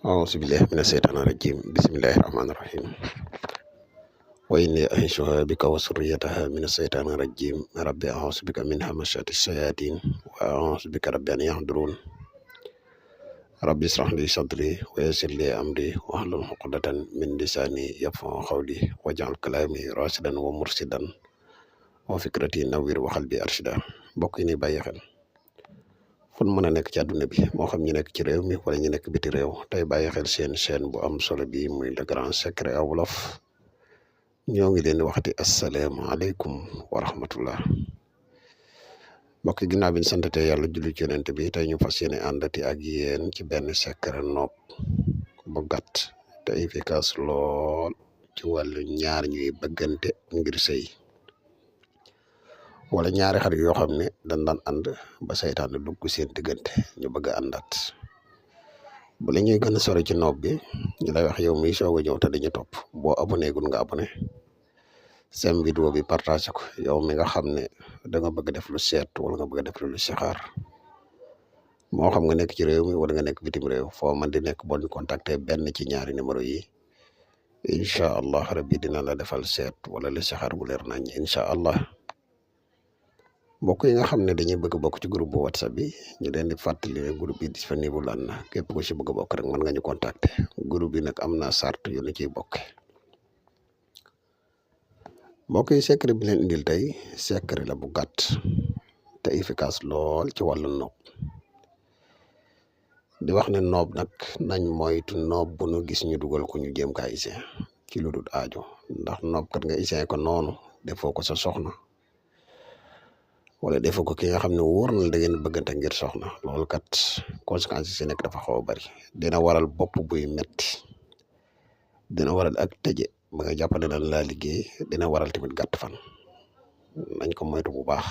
أعوذ بالله من الشيطان الرجيم بسم الله الرحمن الرحيم وإني أعيذها بك وذريتها من الشيطان الرجيم ربي أعوذ بك من همزات الشياطين وأعوذ بك ربي أن يحضرون ربي اشرح لي صدري ويسر لي أمري واحلل عقدة من لساني يفقهوا قولي واجعل كلامي راشدا ومرشدا وفكرتي نوير وقلبي أرشدا mbokk yi ni bàyyi xel fu mën a nekk ci àdduna bi moo xam ñu nekk ci réew mi wala ñu nekk biti réew tey bàyyi xel seen chaîne bu am solo bi muy le grand secret à wolof ñoo ngi leen di waxati asalaamaaleykum wa rahmatullah mbokk yi ginnaaw bi ñu santatee yàlla julli ci yonent bi tey ñu fas yéene àndati ak yéen ci benn secret nopp bu gàtt te efficace lool ci wàllu ñaar ñuy bëggante ngir sëy wala ñaari xarit yoo xam ne dañ daan ànd ba saytaane dugg seen diggante ñu bëgg a àndaat bu la ñuy gën a sori ci noob bi ñu lay wax yow miy soog a ñëw te dañu topp boo abonné gun nga abonné sem vidéo bi partagé ko yow mi nga xam ne da nga bëgg def lu seet wala nga bëgg def lu sixaar moo xam nga nekk ci réew mi wala nga nekk bitim réew foo man di nekk boo ñu contacté benn ci ñaari numéro yi incha allah rabbi dina la defal seet wala lu sixaar bu leer nañ incha allah. mbokk yi nga xam ne dañuy bëgg bokk ci groupe bu whatsapp bi ñu leen di fàttali ne groupe bi disponible lan na képp ku ci bëgg a bokk rek mën nga ñu contacter groupe bi nag am na sart yu ñu ciy bokk mbokk yi secret bi leen indil tey secret la bu gàtt te efficace lool ci wàllu noob di wax ne noob nag nañ moytu noob bu nu gis ñu dugal ko ñu jéem kaa ise ci lu dul aajo ndax noob kat nga ise ko noonu defoo ko sa soxna wala defoo ko ki nga xam ne wóor na da ngeen bëggante ngir soxna loolu kat conséquences yi si nekk dafa xaw a bari dina waral bopp buy metti dina waral ak tëje ba nga jàpp ne dañ laa liggéey dina waral tamit gàtt fan nañ ko moytu bu baax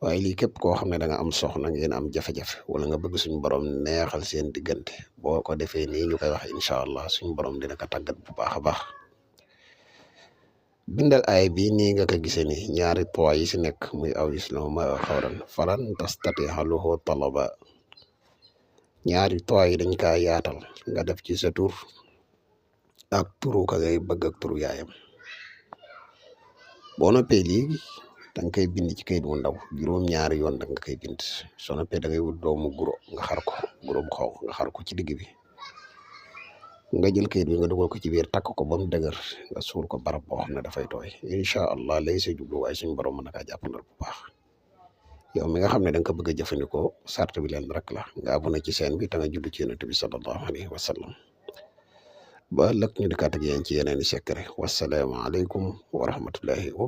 waaye lii képp koo xam ne da nga am soxna ngeen am jafe-jafe wala nga bëgg suñu borom neexal seen diggante boo ko defee nii ñu koy wax incha allah suñu borom dina ko tàggat bu baax a baax. bindal ay bi nii nga ko gisee ni ñaari toit yi si nekk muy aw islam ma xawran falan tastati xaluhu talaba ñaari toit yi dañ kaa yaatal nga def ci sa tur ak turu ka ngay bëgg ak turu yaayam boo noppee lii da nga koy bind ci kayit bu ndaw juróom-ñaari yoon da nga koy bind soo noppee da ngay wut doomu guro nga xar ko guro bu xaw nga xar ko ci digg bi nga jël kayit bi nga dugal ko ci biir takk ko ba mu dëgër nga suul ko barab boo xam ne dafay tooy incha allah lay sa jubluwaay suñu borom mën na kaa jàppandal bu baax yow mi nga xam ne da nga ko bëgg a jëfandikoo sart bi leen rek la nga abonné ci chaîne bi te nga julli ci yonent bi sallallahu alayhi wa sallam ba ëllëg ñu dikkaat ak yéen ci yeneen i secret wasalaamaaleykum wa rahmatullahi wa barakatuh